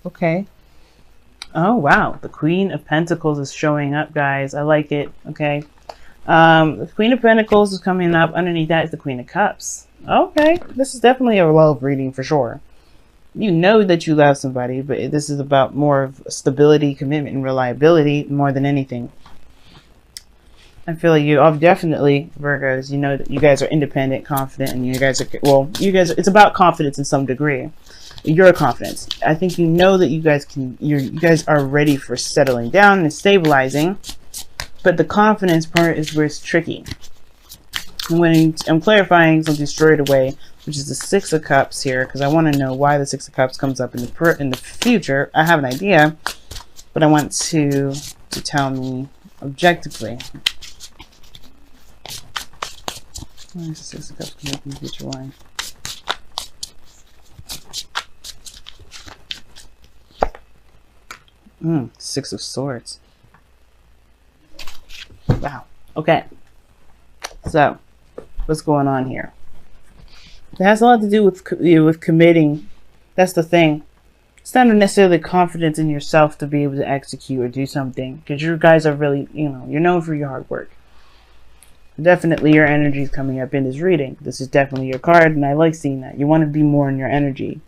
Okay. Oh, wow. The Queen of Pentacles is showing up, guys. I like it. Okay. The Queen of Pentacles is coming up. Underneath that is the Queen of Cups. Okay. This is definitely a love reading for sure. You know that you love somebody, but this is about more of stability, commitment, and reliability more than anything. I feel like you all definitely, Virgos, you know that you guys are independent, confident, and you guys are, well, you guys, it's about confidence in some degree. Your confidence. I think you know that you guys can, you guys are ready for settling down and stabilizing, but the confidence part is where it's tricky. When I'm clarifying something straight away, which is the Six of Cups here, because I want to know why the Six of Cups comes up in the future. I have an idea, but I want to tell me objectively. Why is the Six of Cups come up in the future? Why? Six of Swords. Wow. Okay. So, what's going on here? It has a lot to do with committing. That's the thing. It's not necessarily confidence in yourself to be able to execute or do something, because you guys are really, you're known for your hard work. Definitely your energy is coming up in this reading. This is definitely your card, and I like seeing that. You want to be more in your energy.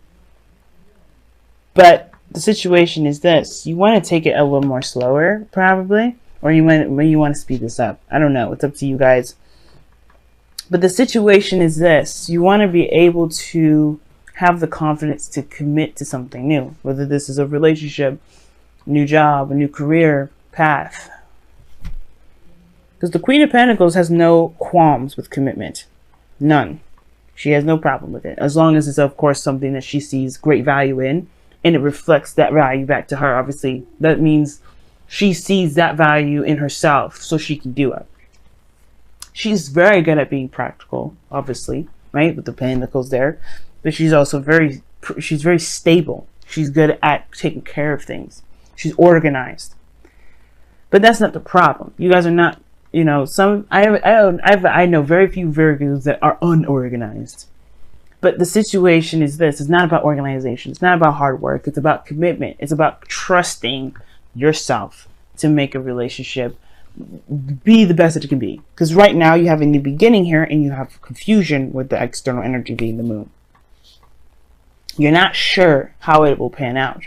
But the situation is this. You want to take it a little more slower, probably, or you want to speed this up. I don't know. It's up to you guys. But the situation is this. You want to be able to have the confidence to commit to something new, whether this is a relationship, new job, a new career path. Because the Queen of Pentacles has no qualms with commitment. None. She has no problem with it. As long as it's, of course, something that she sees great value in, and it reflects that value back to her. Obviously, that means she sees that value in herself, so she can do it. She's very good at being practical, obviously, right? With the Pentacles there. But she's also very stable. She's good at taking care of things. She's organized. But that's not the problem. You guys are not, I know very few Virgos that are unorganized. But the situation is this. It's not about organization. It's not about hard work. It's about commitment. It's about trusting yourself to make a relationship be the best that it can be. Because right now you have a new beginning here, and you have confusion with the external energy being the moon. You're not sure how it will pan out.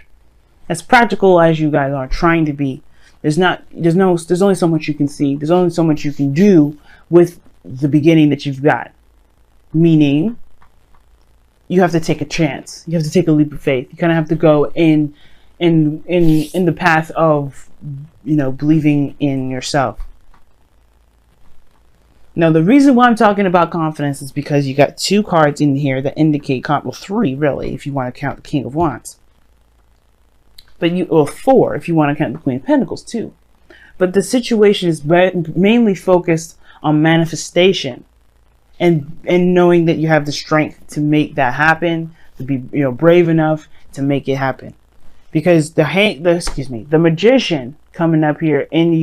As practical as you guys are trying to be, there's only so much you can see. There's only so much you can do with the beginning that you've got. Meaning, you have to take a chance. You have to take a leap of faith. You kind of have to go in the path of, believing in yourself. Now, the reason why I'm talking about confidence is because you got two cards in here that indicate, well, three really, if you want to count the King of Wands. Or four, if you want to count the Queen of Pentacles too. But the situation is mainly focused on manifestation and knowing that you have the strength to make that happen, to be, brave enough to make it happen. Because the Magician coming up here in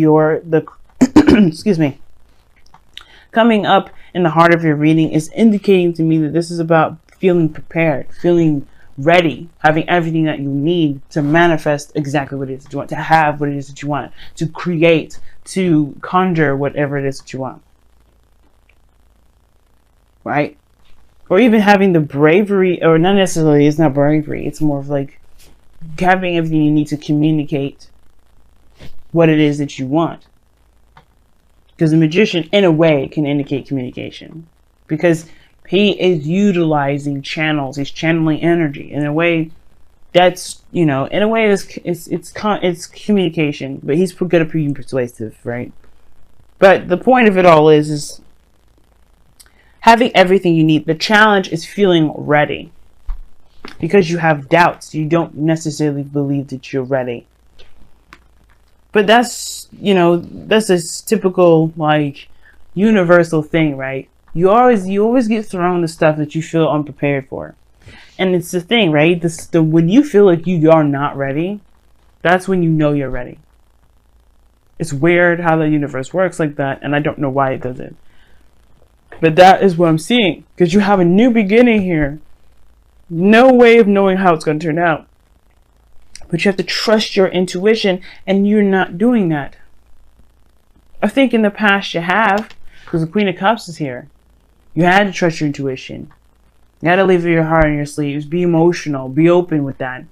coming up in the heart of your reading is indicating to me that this is about feeling prepared, feeling ready, having everything that you need to manifest exactly what it is that you want, to have what it is that you want, to create, to conjure whatever it is that you want. Right? Or even having the bravery, or not necessarily, it's not bravery, it's more of like having everything you need to communicate what it is that you want. Because the Magician, in a way, can indicate communication. Because he is utilizing channels. He's channeling energy. In a way, that's, in a way, it's communication. But he's good at being persuasive, right? But the point of it all is having everything you need. The challenge is feeling ready. Because you have doubts. You don't necessarily believe that you're ready. But that's, that's a typical, universal thing, right? You always get thrown the stuff that you feel unprepared for. And it's the thing, right? When you feel like you are not ready, that's when you know you're ready. It's weird how the universe works like that, and I don't know why it does it. But that is what I'm seeing. Because you have a new beginning here. No way of knowing how it's going to turn out. But you have to trust your intuition, and you're not doing that. I think in the past you have, because the Queen of Cups is here. You had to trust your intuition. You had to leave your heart on your sleeves. Be emotional. Be open with that.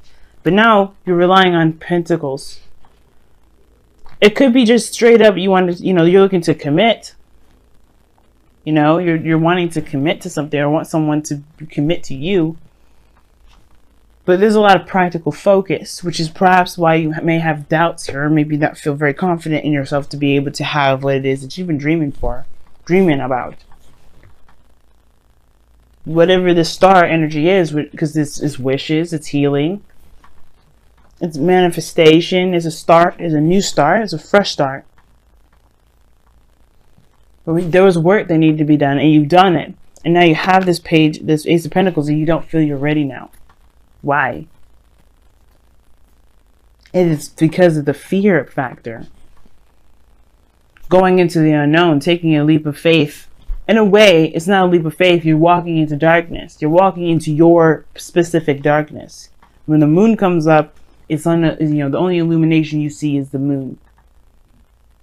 But now you're relying on Pentacles. It could be just straight up you want to, you're looking to commit. You're wanting to commit to something or want someone to commit to you. But there's a lot of practical focus, which is perhaps why you may have doubts here, or maybe not feel very confident in yourself to be able to have what it is that you've been dreaming about. Whatever the star energy is, because this is wishes, it's healing, it's manifestation, it's a start, it's a new start, it's a fresh start. But there was work that needed to be done, and you've done it. And now you have this page, this Ace of Pentacles, and you don't feel you're ready now. Why? It is because of the fear factor. Going into the unknown, taking a leap of faith. In a way, it's not a leap of faith. You're walking into darkness. You're walking into your specific darkness. When the moon comes up, it's on the only illumination you see is the moon.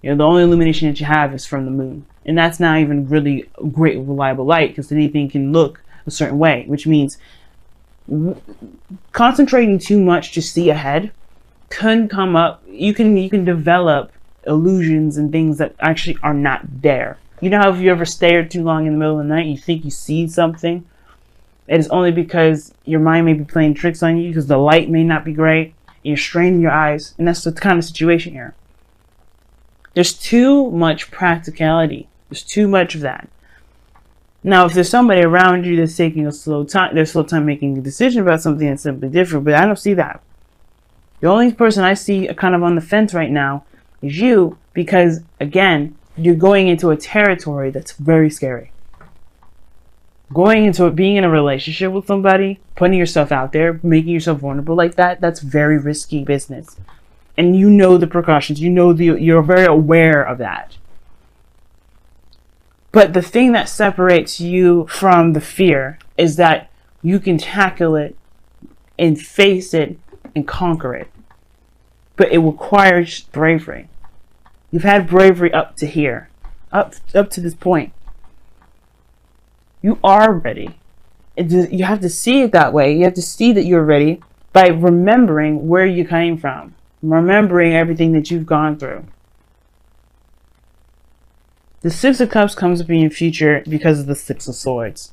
The only illumination that you have is from the moon. And that's not even really a great reliable light, because anything can look a certain way, which means concentrating too much to see ahead can come up. You can develop illusions and things that actually are not there. You know how if you ever stared too long in the middle of the night, you think you see something? It is only because your mind may be playing tricks on you, because the light may not be great. You're straining your eyes, and that's the kind of situation here. There's too much practicality. There's too much of that. Now, if there's somebody around you that's taking a slow time making a decision about something that's simply different, but I don't see that. The only person I see kind of on the fence right now is you, because, again, you're going into a territory that's very scary. Going into it, being in a relationship with somebody, putting yourself out there, making yourself vulnerable like that, that's very risky business. And you know the precautions, you're very aware of that. But the thing that separates you from the fear is that you can tackle it and face it and conquer it. But it requires bravery. You've had bravery up to here, up to this point. You are ready. You have to see it that way. You have to see that you're ready by remembering where you came from, remembering everything that you've gone through. The Six of Cups comes up in your future because of the Six of Swords.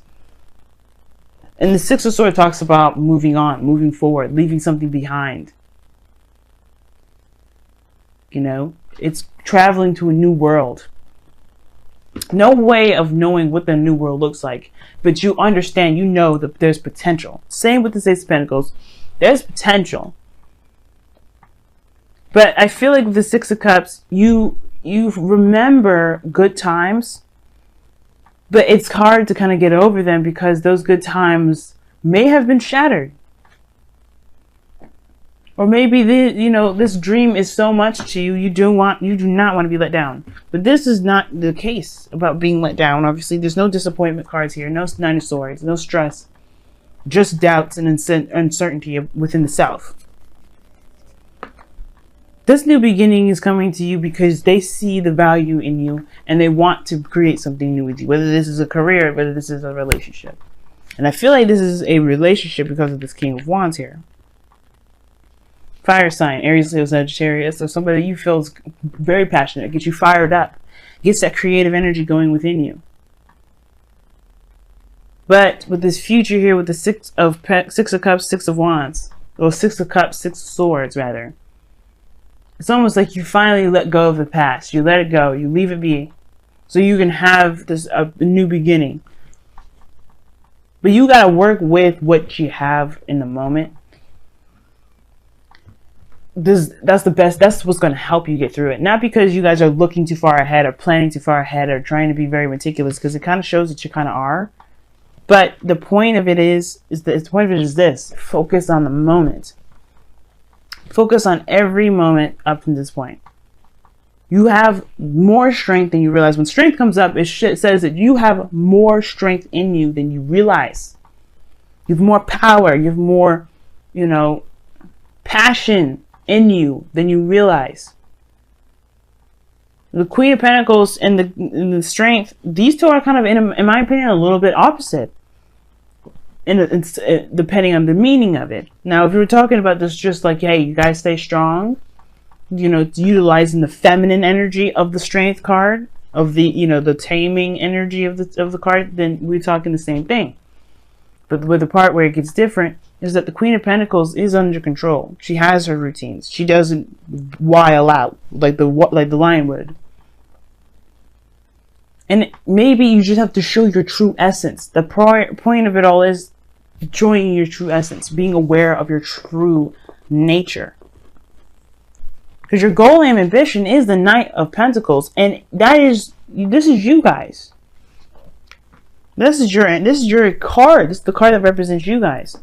And the Six of Swords talks about moving on, moving forward, leaving something behind. It's traveling to a new world. No way of knowing what the new world looks like, but you understand, that there's potential. Same with the Ace of Pentacles. There's potential. But I feel like with the Six of Cups, you remember good times, but it's hard to kind of get over them because those good times may have been shattered. Or maybe this dream is so much to you, you do not want to be let down. But this is not the case about being let down. Obviously, there's no disappointment cards here, no Nine of Swords, no stress, just doubts and uncertainty within the self. This new beginning is coming to you because they see the value in you and they want to create something new with you, whether this is a career, whether this is a relationship. And I feel like this is a relationship because of this King of Wands here. Fire sign, Aries, Leo, Sagittarius, or somebody you feel is very passionate, gets you fired up, gets that creative energy going within you. But with this future here, with the Six of Cups, Six of Wands, or Six of Cups, Six of Swords, rather, it's almost like you finally let go of the past. You let it go. You leave it be, so you can have a new beginning. But you gotta work with what you have in the moment. That's the best. That's what's going to help you get through it. Not because you guys are looking too far ahead or planning too far ahead or trying to be very meticulous, because it kind of shows that you kind of are. But the point of it is this: focus on the moment. Focus on every moment up to this point. You have more strength than you realize. When strength comes up, it says that you have more strength in you than you realize. You have more power. You have more, passion in you than you realize. The Queen of Pentacles and the Strength, these two are kind of, in my opinion, a little bit opposite. Depending on the meaning of it. Now, if you were talking about this just like, hey, you guys stay strong, you know, utilizing the feminine energy of the Strength card, of the, you know, the taming energy of the card, then we're talking the same thing. But with the part where it gets different is that the Queen of Pentacles is under control. She has her routines. She doesn't wile out like the lion would. And maybe you just have to show your true essence. The point of it all is showing your true essence, being aware of your true nature. Because your goal and ambition is the Knight of Pentacles, and this is you guys. This is your card. This is the card that represents you guys.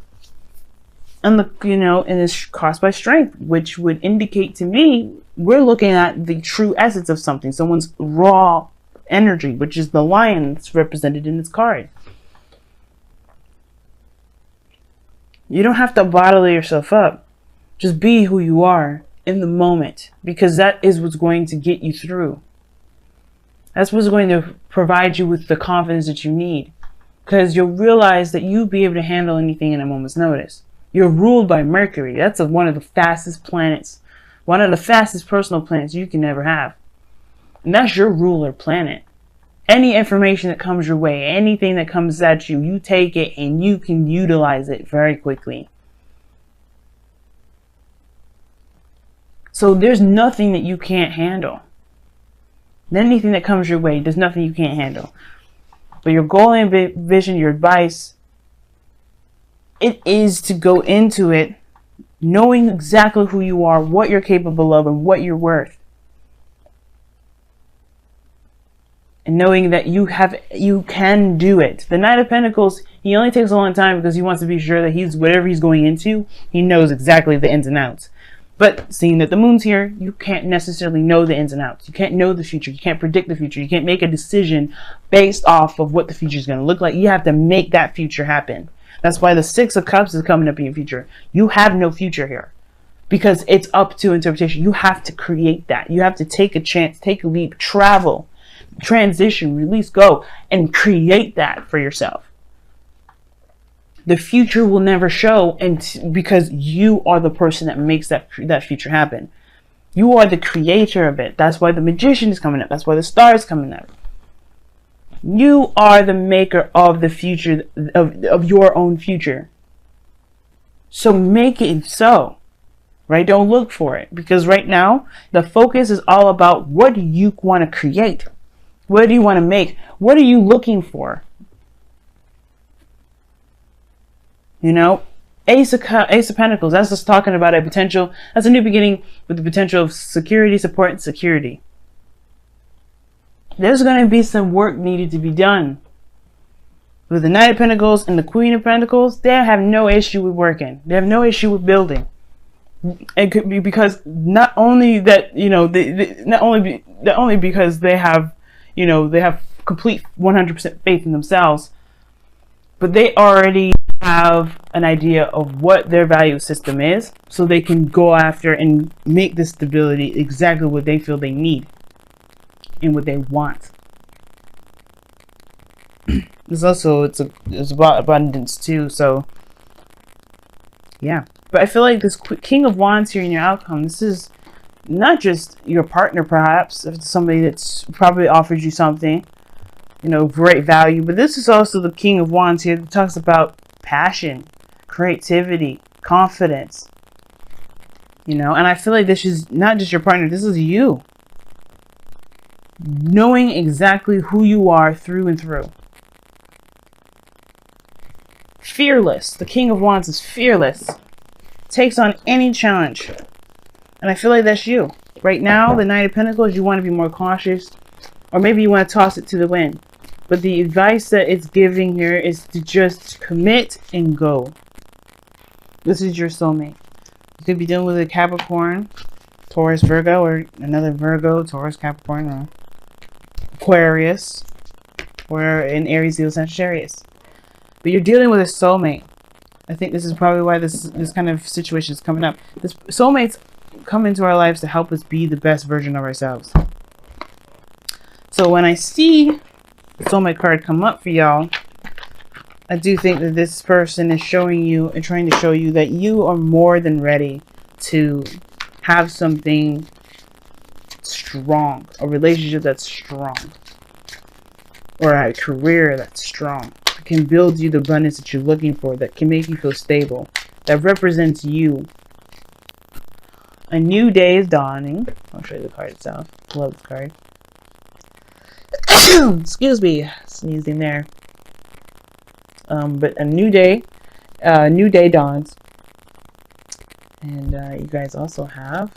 And and it's crossed by Strength, which would indicate to me we're looking at the true essence of something, someone's raw energy, which is the lion that's represented in this card. You don't have to bottle yourself up. Just be who you are in the moment, because that is what's going to get you through. That's what's going to provide you with the confidence that you need, because you'll realize that you'll be able to handle anything in a moment's notice. You're ruled by Mercury. That's one of the fastest planets, one of the fastest personal planets you can ever have. And that's your ruler planet. Any information that comes your way, anything that comes at you, you take it and you can utilize it very quickly. So there's nothing that you can't handle. Anything that comes your way, there's nothing you can't handle. But your goal and vision, your advice, it is to go into it knowing exactly who you are, what you're capable of, and what you're worth. And knowing that you can do it. The Knight of Pentacles, he only takes a long time because he wants to be sure that whatever he's going into, he knows exactly the ins and outs. But seeing that the moon's here, you can't necessarily know the ins and outs. You can't know the future. You can't predict the future. You can't make a decision based off of what the future is going to look like. You have to make that future happen. That's why the Six of Cups is coming up in your future. You have no future here, because it's up to interpretation. You have to create that. You have to take a chance, take a leap, travel, transition, release, go, and create that for yourself. The future will never show, and because you are the person that makes that future happen. You are the creator of it. That's why the Magician is coming up. That's why the Star is coming up. You are the maker of the future, of your own future. So make it so, right? Don't look for it, because right now the focus is all about what do you want to create? What do you want to make? What are you looking for? You know, Ace of Pentacles, that's just talking about a potential, that's a new beginning with the potential of security, support, and security. There's going to be some work needed to be done. With the Knight of Pentacles and the Queen of Pentacles, they have no issue with working. They have no issue with building. It could be because not only that, not only because they have, they have complete 100% faith in themselves, but they already have an idea of what their value system is, so they can go after and make this stability exactly what they feel they need and what they want. It's about abundance too, so yeah. But I feel like this King of Wands here in your outcome, this is not just your partner, perhaps, if it's somebody that's probably offers you something, great value, but this is also the King of Wands here that talks about passion, creativity, confidence, and I feel like this is not just your partner, this is you. Knowing exactly who you are through and through. Fearless. The King of Wands is fearless. Takes on any challenge. And I feel like that's you. Right now, the Knight of Pentacles, you want to be more cautious. Or maybe you want to toss it to the wind. But the advice that it's giving here is to just commit and go. This is your soulmate. You could be dealing with a Capricorn, Taurus, Virgo, or another Virgo, Taurus, Capricorn, or Aquarius, or an Aries, Leo, Sagittarius. But you're dealing with a soulmate. I think this is probably why this kind of situation is coming up. This soulmates come into our lives to help us be the best version of ourselves. So when I see the soulmate card come up for y'all, I do think that this person is showing you and trying to show you that you are more than ready to have something strong, a relationship that's strong, or a career that's strong, that can build you the abundance that you're looking for, that can make you feel stable, that represents you. A new day is dawning. I'll show you the card itself. Love this card. Excuse me, sneezing there. But a new day dawns, and you guys also have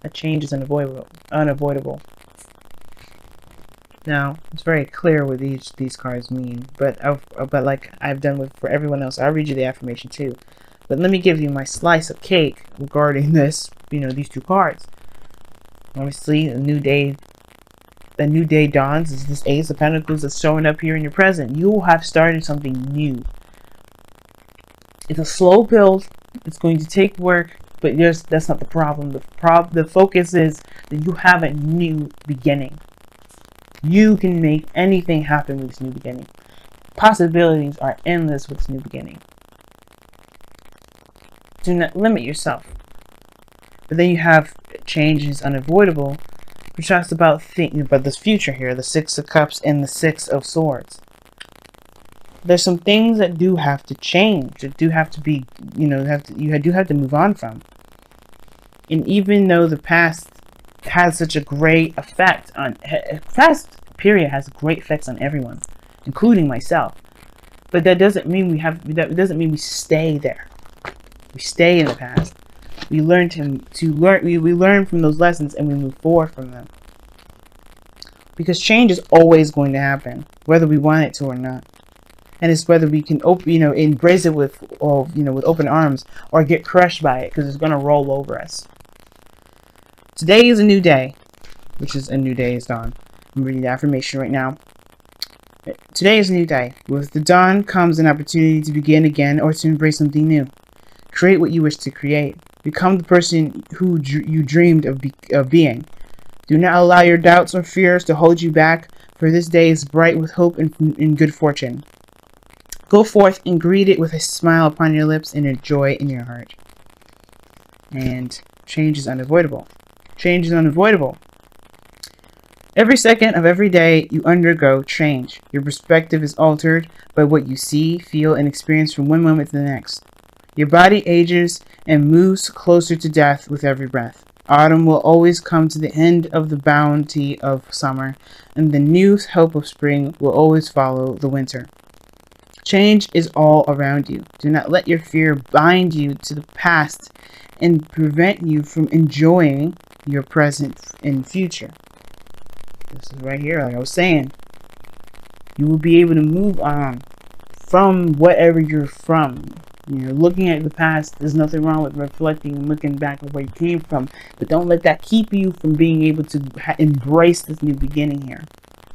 a change is unavoidable. Now it's very clear what these cards mean, but like I've done for everyone else, I'll read you the affirmation too. But let me give you my slice of cake regarding this. These two cards. Obviously, a new day dawns is this Ace of Pentacles that's showing up here in your present. You will have started something new. It's a slow build. It's going to take work, but that's not the problem. The focus is that you have a new beginning. You can make anything happen with this new beginning. Possibilities are endless with this new beginning. Do not limit yourself. But then you have change is unavoidable, which talks about thinking about this future here, the Six of Cups and the Six of Swords. There's some things that do have to change, that do have to be, you do have to move on from. And even though the past has such a great effect on, past period has great effects on everyone, including myself. But that doesn't mean we stay there. We stay in the past. We learn we learn from those lessons and we move forward from them. Because change is always going to happen, whether we want it to or not. And it's whether we can embrace it with open arms or get crushed by it, because it's going to roll over us. Today is a new day, which is a new day is dawn. I'm reading the affirmation right now. Today is a new day. With the dawn comes an opportunity to begin again or to embrace something new. Create what you wish to create. Become the person who you dreamed of being. Do not allow your doubts or fears to hold you back, for this day is bright with hope and good fortune. Go forth and greet it with a smile upon your lips and a joy in your heart. And change is unavoidable. Change is unavoidable. Every second of every day you undergo change. Your perspective is altered by what you see, feel, and experience from one moment to the next. Your body ages and moves closer to death with every breath. Autumn will always come to the end of the bounty of summer, and the new hope of spring will always follow the winter. Change is all around you. Do not let your fear bind you to the past and prevent you from enjoying your present and future. This is right here, like I was saying. You will be able to move on from whatever you're from. Looking at the past, there's nothing wrong with reflecting and looking back at where you came from. But don't let that keep you from being able to embrace this new beginning here.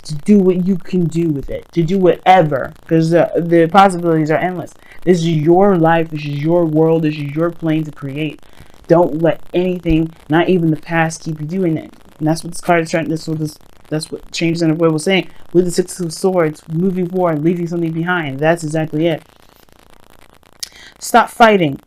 To do what you can do with it. To do whatever. Because the possibilities are endless. This is your life. This is your world. This is your plane to create. Don't let anything, not even the past, keep you doing it. And that's what this card is trying. That's what Change is Unavoidable saying. With the Six of Swords, moving forward, leaving something behind. That's exactly it. Stop fighting.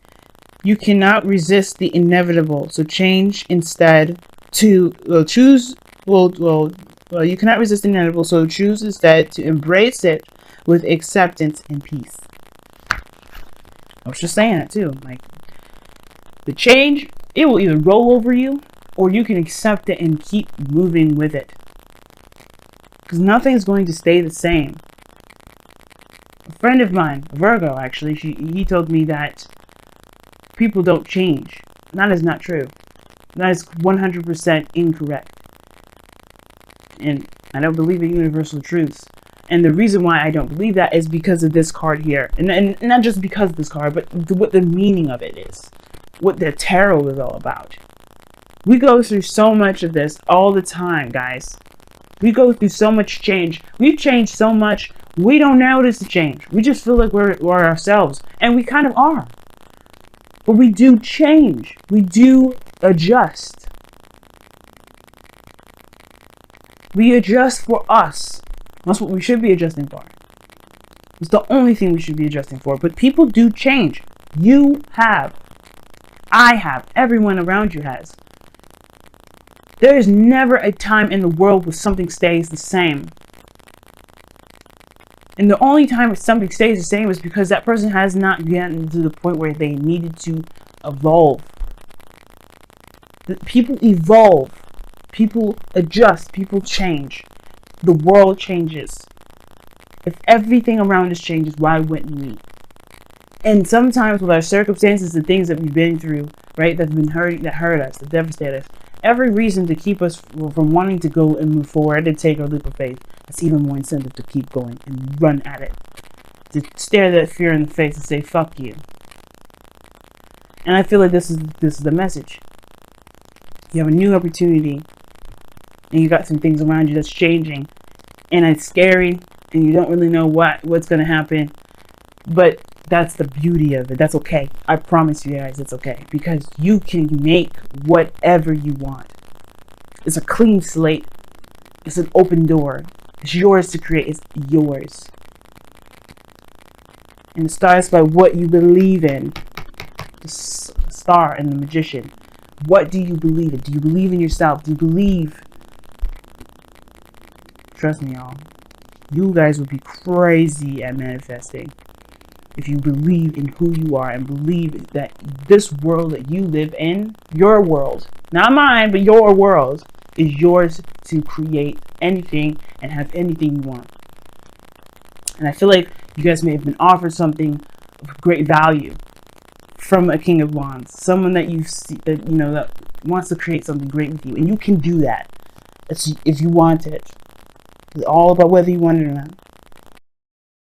You cannot resist the inevitable. So change instead to choose. You cannot resist the inevitable. So choose instead to embrace it with acceptance and peace. I was just saying that too. Like the change, it will either roll over you, or you can accept it and keep moving with it. Because nothing is going to stay the same. A friend of mine, Virgo actually, he told me that people don't change. That is not true. That is 100% incorrect. And I don't believe in universal truths. And the reason why I don't believe that is because of this card here. And not just because of this card, but what the meaning of it is. What the tarot is all about. We go through so much of this all the time, guys. We go through so much change. We've changed so much We don't notice the change. We just feel like we're ourselves. And we kind of are. But we do change. We do adjust. We adjust for us. That's what we should be adjusting for. It's the only thing we should be adjusting for. But people do change. You have. I have. Everyone around you has. There is never a time in the world where something stays the same. And the only time something stays the same is because that person has not gotten to the point where they needed to evolve. People evolve. People adjust. People change. The world changes. If everything around us changes, why wouldn't we? And sometimes with our circumstances and things that we've been through, right, that hurt us, that devastate us, every reason to keep us from wanting to go and move forward and take our leap of faith, that's even more incentive to keep going and run at it. To stare that fear in the face and say, fuck you. And I feel like this is the message. You have a new opportunity, and you got some things around you that's changing, and it's scary, and you don't really know what's going to happen, but that's the beauty of it. That's okay. I promise you guys it's okay, because you can make whatever you want. It's a clean slate. It's an open door. It's yours to create. It's yours. And it starts by what you believe in. The star and the magician. What do you believe in? Do you believe in yourself? Do you believe? Trust me, y'all. You guys would be crazy at manifesting if you believe in who you are and believe that this world that you live in, your world, not mine, but your world, is yours to create anything and have anything you want. And I feel like you guys may have been offered something of great value from a King of Wands, someone that you see, that wants to create something great with you, and you can do that if you want it. It's all about whether you want it or not.